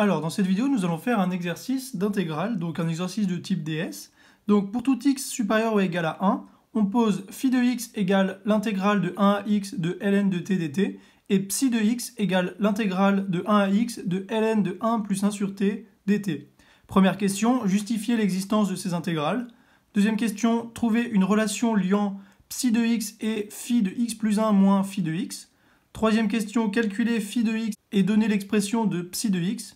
Alors, dans cette vidéo, nous allons faire un exercice d'intégrale, donc un exercice de type DS. Donc, pour tout x supérieur ou égal à 1, on pose phi de x égale l'intégrale de 1 à x de ln de t dt, et psi de x égale l'intégrale de 1 à x de ln de 1 plus 1 sur t dt. Première question, justifier l'existence de ces intégrales. Deuxième question, trouver une relation liant psi de x et phi de x plus 1 moins phi de x. Troisième question, calculer phi de x et donner l'expression de psi de x.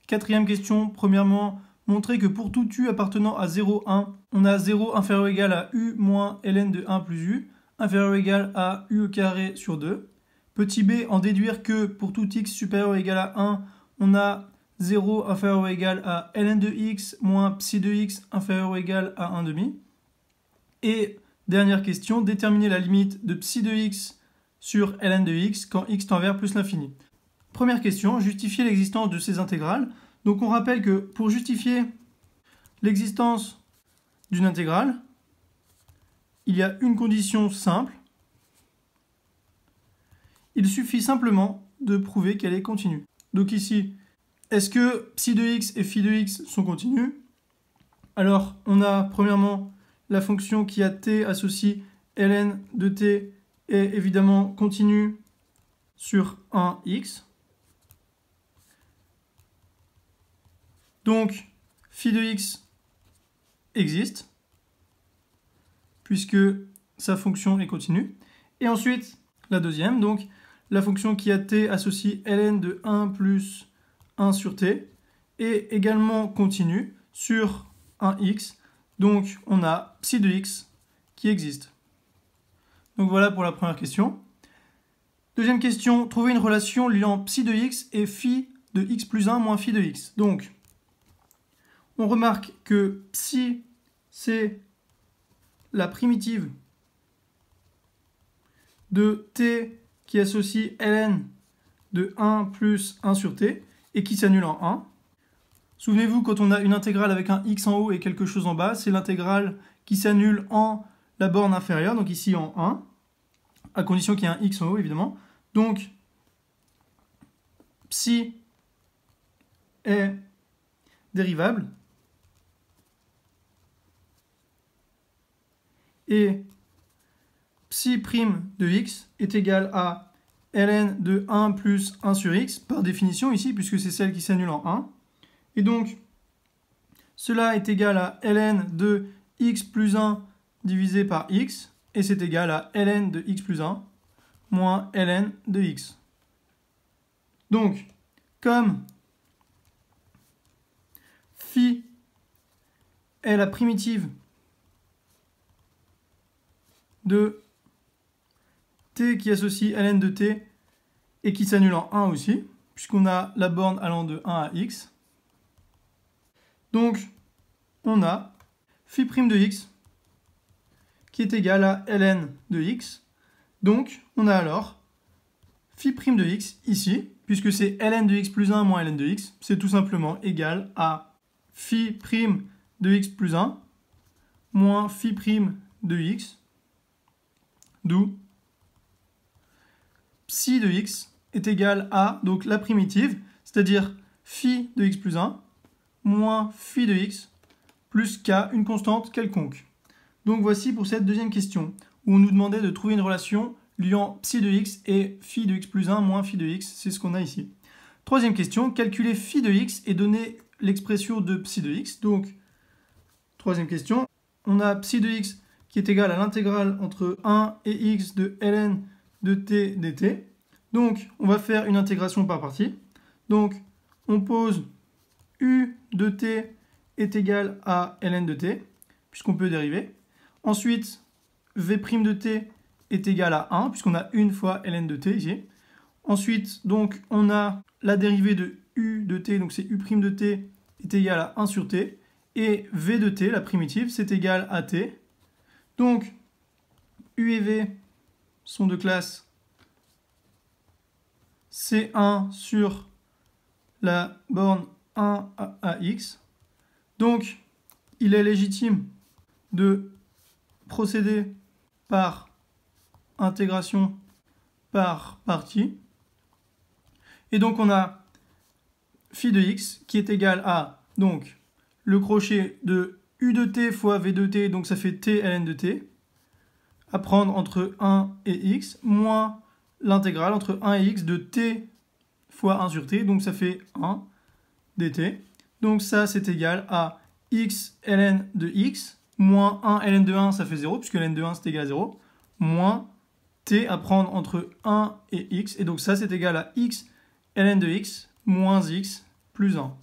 Quatrième question, premièrement, montrer que pour tout u appartenant à 0, 1, on a 0 inférieur ou égal à u moins ln de 1 plus u, inférieur ou égal à u au carré sur 2. Petit b, en déduire que pour tout x supérieur ou égal à 1, on a 0 inférieur ou égal à ln de x moins psi de x inférieur ou égal à 1 demi. Et dernière question, déterminer la limite de psi de x sur ln de x quand x tend vers plus l'infini. Première question, justifier l'existence de ces intégrales. Donc on rappelle que pour justifier l'existence d'une intégrale, il y a une condition simple. Il suffit simplement de prouver qu'elle est continue. Donc ici, est-ce que psi de x et phi de x sont continus? Alors on a premièrement la fonction qui a t associe ln de t est évidemment continue sur 1x. Donc, phi de x existe, puisque sa fonction est continue. Et ensuite, la deuxième, donc la fonction qui a t associe ln de 1 plus 1 sur t, est également continue sur 1x. Donc, on a psi de x qui existe. Donc voilà pour la première question. Deuxième question, trouver une relation liant psi de x et phi de x plus 1 moins phi de x. Donc, on remarque que psi, c'est la primitive de t qui associe ln de 1 plus 1 sur t et qui s'annule en 1. Souvenez-vous, quand on a une intégrale avec un x en haut et quelque chose en bas, c'est l'intégrale qui s'annule en la borne inférieure, donc ici en 1, à condition qu'il y ait un x en haut, évidemment. Donc, psi est dérivable. Et psi' de x est égal à ln de 1 plus 1 sur x, par définition ici, puisque c'est celle qui s'annule en 1. Et donc, cela est égal à ln de x plus 1 divisé par x, et c'est égal à ln de x plus 1 moins ln de x. Donc, comme phi est la primitive de t qui associe ln de t et qui s'annule en 1 aussi, puisqu'on a la borne allant de 1 à x. Donc, on a phi' de x qui est égal à ln de x. Donc, on a alors phi' de x ici, puisque c'est ln de x plus 1 moins ln de x, c'est tout simplement égal à phi' de x plus 1 moins phi' de x, d'où psi de x est égal à donc la primitive, c'est-à-dire phi de x plus 1 moins phi de x plus k, une constante quelconque. Donc voici pour cette deuxième question, où on nous demandait de trouver une relation liant psi de x et phi de x plus 1 moins phi de x, c'est ce qu'on a ici. Troisième question, calculer phi de x et donner l'expression de psi de x. Donc, troisième question, on a psi de x qui est égal à l'intégrale entre 1 et x de ln de t dt. Donc, on va faire une intégration par partie. Donc, on pose u de t est égal à ln de t, puisqu'on peut dériver. Ensuite, v' de t est égal à 1, puisqu'on a une fois ln de t ici. Ensuite, donc, on a la dérivée de u de t, donc c'est u' de t est égal à 1 sur t. Et v de t, la primitive, c'est égal à t. Donc, u et v sont de classe C1 sur la borne 1 à x. Donc, il est légitime de procéder par intégration par partie. Et donc, on a phi de x qui est égal à donc le crochet de u de t fois v de t, donc ça fait t ln de t, à prendre entre 1 et x, moins l'intégrale entre 1 et x de t fois 1 sur t, donc ça fait 1 dt. Donc ça, c'est égal à x ln de x, moins 1 ln de 1, ça fait 0, puisque ln de 1, c'est égal à 0, moins t à prendre entre 1 et x, et donc ça, c'est égal à x ln de x, moins x plus 1.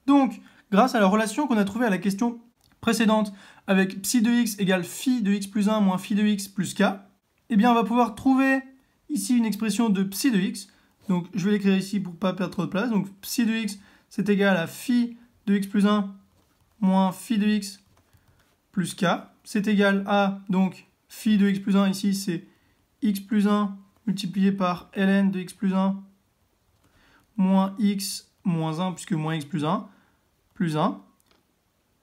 Donc, grâce à la relation qu'on a trouvée à la question précédente, avec psi de x égale phi de x plus 1 moins phi de x plus k, eh bien, on va pouvoir trouver ici une expression de psi de x. Donc, je vais l'écrire ici pour ne pas perdre trop de place. Donc, psi de x, c'est égal à phi de x plus 1 moins phi de x plus k. C'est égal à, donc, phi de x plus 1, ici, c'est x plus 1 multiplié par ln de x plus 1 moins x moins 1, puisque moins x plus 1,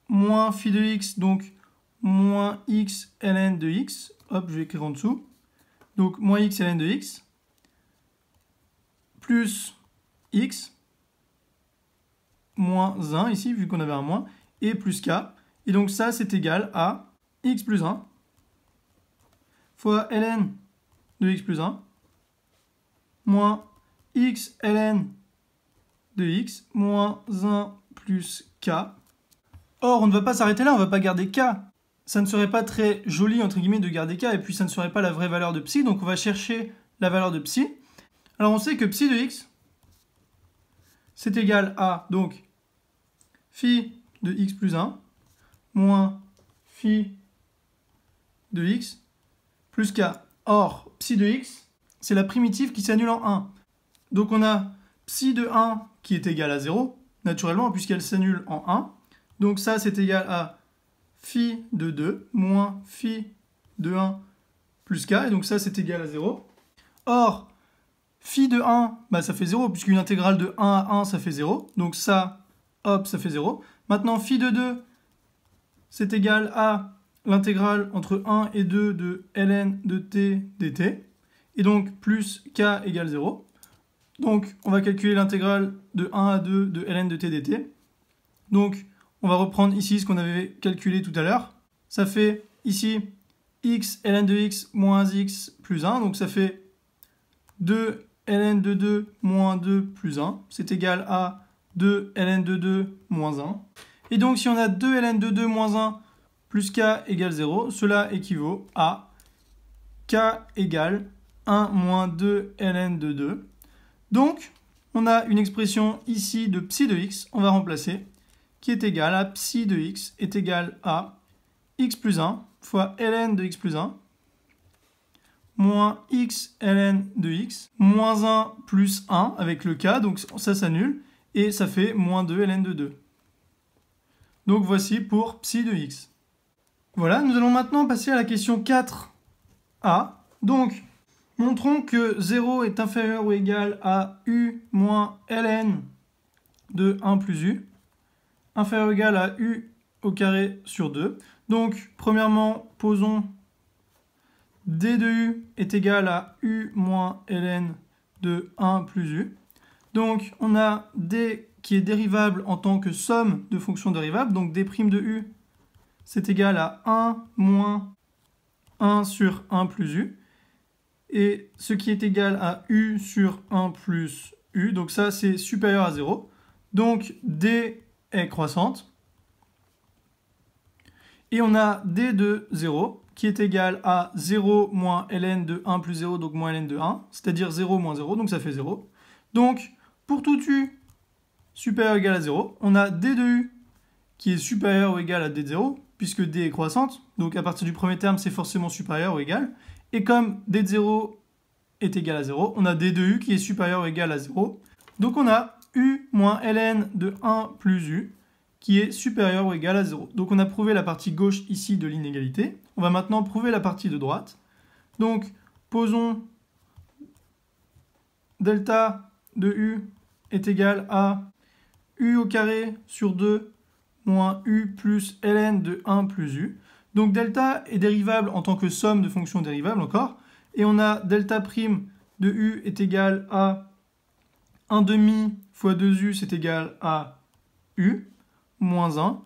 moins phi de x, donc moins x ln de x. Hop, je vais écrire en dessous. Donc, moins x ln de x, plus x, moins 1 ici, vu qu'on avait un moins, et plus k. Et donc ça, c'est égal à x plus 1 fois ln de x plus 1, moins x ln de x, moins 1 plus k. Or, on ne va pas s'arrêter là, on ne va pas garder k. Ça ne serait pas très joli, entre guillemets, de garder k, et puis ça ne serait pas la vraie valeur de psi, donc on va chercher la valeur de psi. Alors on sait que psi de x, c'est égal à, donc, phi de x plus 1, moins phi de x, plus k. Or, psi de x, c'est la primitive qui s'annule en 1. Donc on a psi de 1 qui est égal à 0, naturellement, puisqu'elle s'annule en 1. Donc ça, c'est égal à phi de 2 moins phi de 1 plus k. Et donc ça, c'est égal à 0. Or, phi de 1, bah, ça fait 0, puisqu'une intégrale de 1 à 1, ça fait 0. Donc ça, hop, ça fait 0. Maintenant, phi de 2, c'est égal à l'intégrale entre 1 et 2 de ln de t dt. Et donc, plus k égale 0. Donc, on va calculer l'intégrale de 1 à 2 de ln de t dt. Donc, on va reprendre ici ce qu'on avait calculé tout à l'heure. Ça fait ici x ln de x moins x plus 1. Donc, ça fait 2 ln de 2 moins 2 plus 1. C'est égal à 2 ln de 2 moins 1. Et donc, si on a 2 ln de 2 moins 1 plus k égale 0, cela équivaut à k égale 1 moins 2 ln de 2. Donc, on a une expression ici de psi de x, on va remplacer, qui est égale à psi de x est égal à x plus 1 fois ln de x plus 1 moins x ln de x, moins 1 plus 1 avec le k, donc ça s'annule, et ça fait moins 2 ln de 2. Donc voici pour psi de x. Voilà, nous allons maintenant passer à la question 4a. Donc, montrons que 0 est inférieur ou égal à u moins ln de 1 plus u, inférieur ou égal à u au carré sur 2. Donc, premièrement, posons d de u est égal à u moins ln de 1 plus u. Donc, on a d qui est dérivable en tant que somme de fonctions dérivables. Donc, d' de u, c'est égal à 1 moins 1 sur 1 plus u. Et ce qui est égal à u sur 1 plus u. Donc ça, c'est supérieur à 0. Donc d est croissante. Et on a d de 0 qui est égal à 0 moins ln de 1 plus 0, donc moins ln de 1, c'est-à-dire 0 moins 0, donc ça fait 0. Donc, pour tout u supérieur ou égal à 0, on a d de u qui est supérieur ou égal à d de 0, puisque d est croissante. Donc à partir du premier terme, c'est forcément supérieur ou égal. Et comme d de 0 est égal à 0, on a d de u qui est supérieur ou égal à 0. Donc on a u moins ln de 1 plus u qui est supérieur ou égal à 0. Donc on a prouvé la partie gauche ici de l'inégalité. On va maintenant prouver la partie de droite. Donc posons delta de u est égal à u au carré sur 2 moins u plus ln de 1 plus u. Donc delta est dérivable en tant que somme de fonctions dérivables encore. Et on a delta prime de u est égal à 1 demi fois 2u, c'est égal à u, moins 1,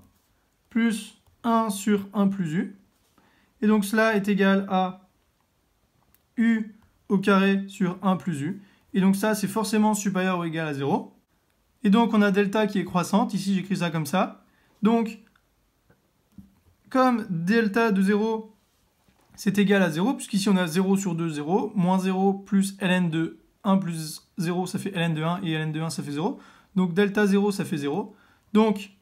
plus 1 sur 1 plus u. Et donc cela est égal à u au carré sur 1 plus u. Et donc ça, c'est forcément supérieur ou égal à 0. Et donc on a delta qui est croissante. Ici, j'écris ça comme ça. Donc, comme delta de 0, c'est égal à 0, puisqu'ici on a 0 sur 2, 0, moins 0 plus ln de 1 plus 0, ça fait ln de 1, et ln de 1, ça fait 0. Donc delta 0, ça fait 0. Donc,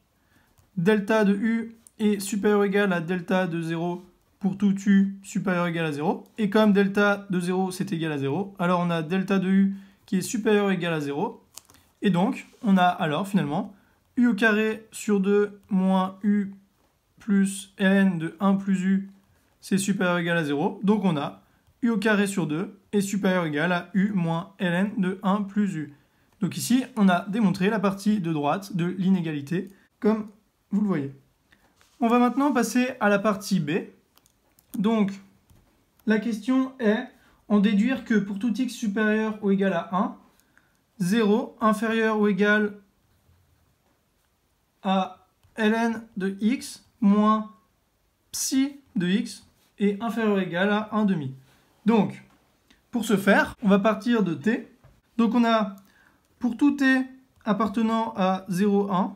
delta de u est supérieur ou égal à delta de 0 pour tout u supérieur ou égal à 0. Et comme delta de 0, c'est égal à 0, alors on a delta de u qui est supérieur ou égal à 0. Et donc, on a alors finalement u au carré sur 2 moins u plus ln de 1 plus u, c'est supérieur ou égal à 0. Donc on a u au carré sur 2 est supérieur ou égal à u moins ln de 1 plus u. Donc ici, on a démontré la partie de droite de l'inégalité, comme vous le voyez. On va maintenant passer à la partie B. Donc, la question est en déduire que pour tout x supérieur ou égal à 1, 0 inférieur ou égal à ln de x moins psi de x est inférieur ou égal à 1 demi. Donc, pour ce faire, on va partir de t. Donc on a pour tout t appartenant à 0, 1.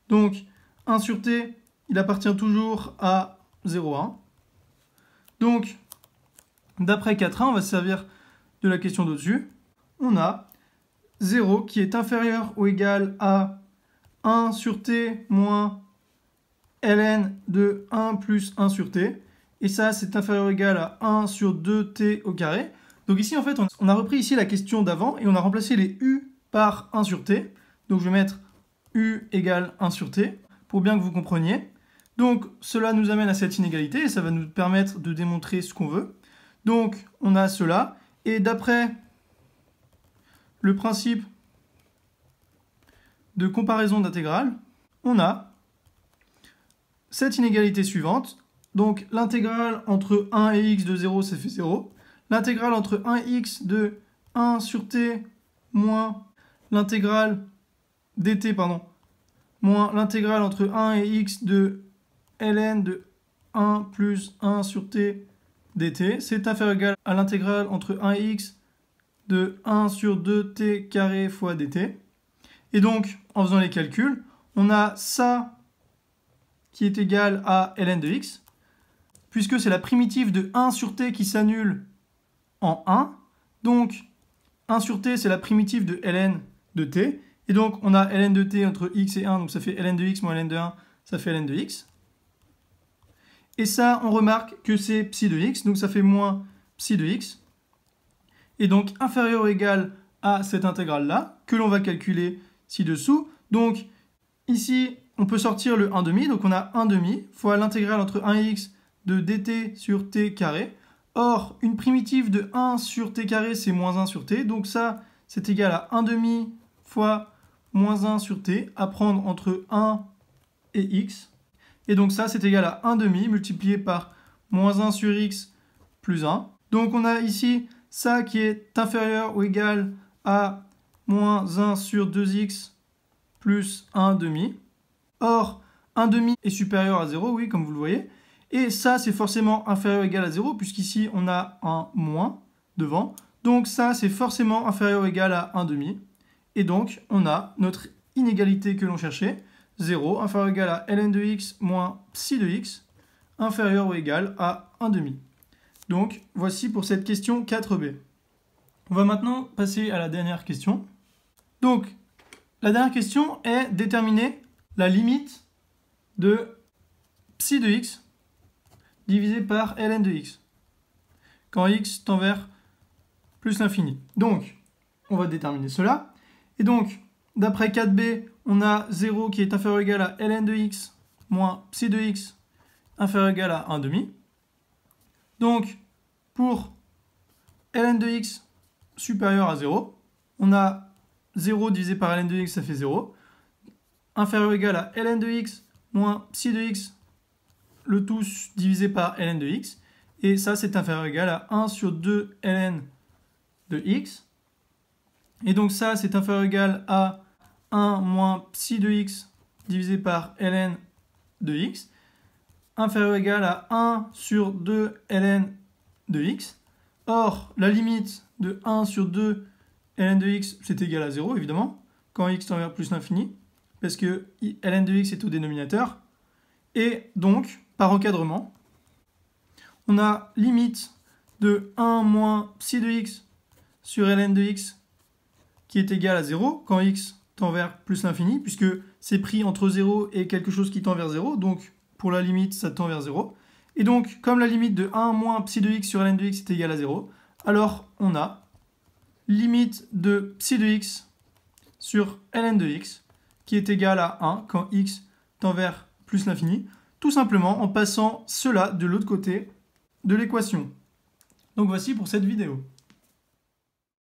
Donc 1 sur t, il appartient toujours à 0, 1. Donc, d'après 4a, on va se servir de la question d'au-dessus. On a 0 qui est inférieur ou égal à 1 sur t moins ln de 1 plus 1 sur t. Et ça, c'est inférieur ou égal à 1 sur 2t au carré. Donc ici, en fait, on a repris ici la question d'avant et on a remplacé les u par 1 sur t. Donc je vais mettre u égale 1 sur t pour bien que vous compreniez. Donc cela nous amène à cette inégalité et ça va nous permettre de démontrer ce qu'on veut. Donc on a cela. Et d'après le principe de comparaison d'intégrales, on a cette inégalité suivante. Donc l'intégrale entre 1 et x de 0, ça fait 0. L'intégrale entre 1 et x de 1 sur t moins l'intégrale dt, moins l'intégrale entre 1 et x de ln de 1 plus 1 sur t dt, c'est inférieur ou égal à l'intégrale entre 1 et x de 1 sur 2t carré fois dt. Et donc, en faisant les calculs, on a ça qui est égal à ln de x, puisque c'est la primitive de 1 sur t qui s'annule en 1. Donc, 1 sur t, c'est la primitive de ln de t. Et donc, on a ln de t entre x et 1, donc ça fait ln de x moins ln de 1, ça fait ln de x. Et ça, on remarque que c'est psi de x, donc ça fait moins psi de x. Et donc, inférieur ou égal à cette intégrale-là, que l'on va calculer ci-dessous. Donc, ici, on peut sortir le 1 demi, donc on a 1 demi fois l'intégrale entre 1 et x de dt sur t carré. Or, une primitive de 1 sur t carré, c'est moins 1 sur t. Donc ça, c'est égal à 1 demi fois moins 1 sur t, à prendre entre 1 et x. Et donc ça, c'est égal à 1 demi multiplié par moins 1 sur x plus 1. Donc on a ici ça qui est inférieur ou égal à moins 1 sur 2x plus 1 demi. Or, 1 demi est supérieur à 0, oui, comme vous le voyez. Et ça, c'est forcément inférieur ou égal à 0, puisqu'ici, on a un moins devant. Donc ça, c'est forcément inférieur ou égal à 1 demi. Et donc, on a notre inégalité que l'on cherchait, 0, inférieur ou égal à ln de x moins psi de x, inférieur ou égal à 1 demi. Donc, voici pour cette question 4b. On va maintenant passer à la dernière question. Donc, la dernière question est déterminer la limite de psi de x divisé par ln de x, quand x tend vers plus l'infini. Donc, on va déterminer cela. Et donc, d'après 4b, on a 0 qui est inférieur ou égal à ln de x moins psi de x inférieur ou égal à 1 demi. Donc, pour ln de x supérieur à 0, on a 0 divisé par ln de x, ça fait 0. Inférieur ou égal à ln de x moins psi de x, le tout divisé par ln de x. Et ça, c'est inférieur ou égal à 1 sur 2 ln de x. Et donc ça, c'est inférieur ou égal à 1 moins psi de x divisé par ln de x, inférieur ou égal à 1 sur 2 ln de x. Or, la limite de 1 sur 2 ln de x, c'est égal à 0, évidemment, quand x tend vers plus l'infini, parce que ln de x est au dénominateur. Et donc, par encadrement, on a limite de 1 moins psi de x sur ln de x qui est égal à 0 quand x tend vers plus l'infini, puisque c'est pris entre 0 et quelque chose qui tend vers 0, donc pour la limite, ça tend vers 0. Et donc, comme la limite de 1 moins psi de x sur ln de x est égale à 0, alors on a limite de psi de x sur ln de x qui est égale à 1 quand x tend vers plus l'infini, tout simplement en passant cela de l'autre côté de l'équation. Donc voici pour cette vidéo.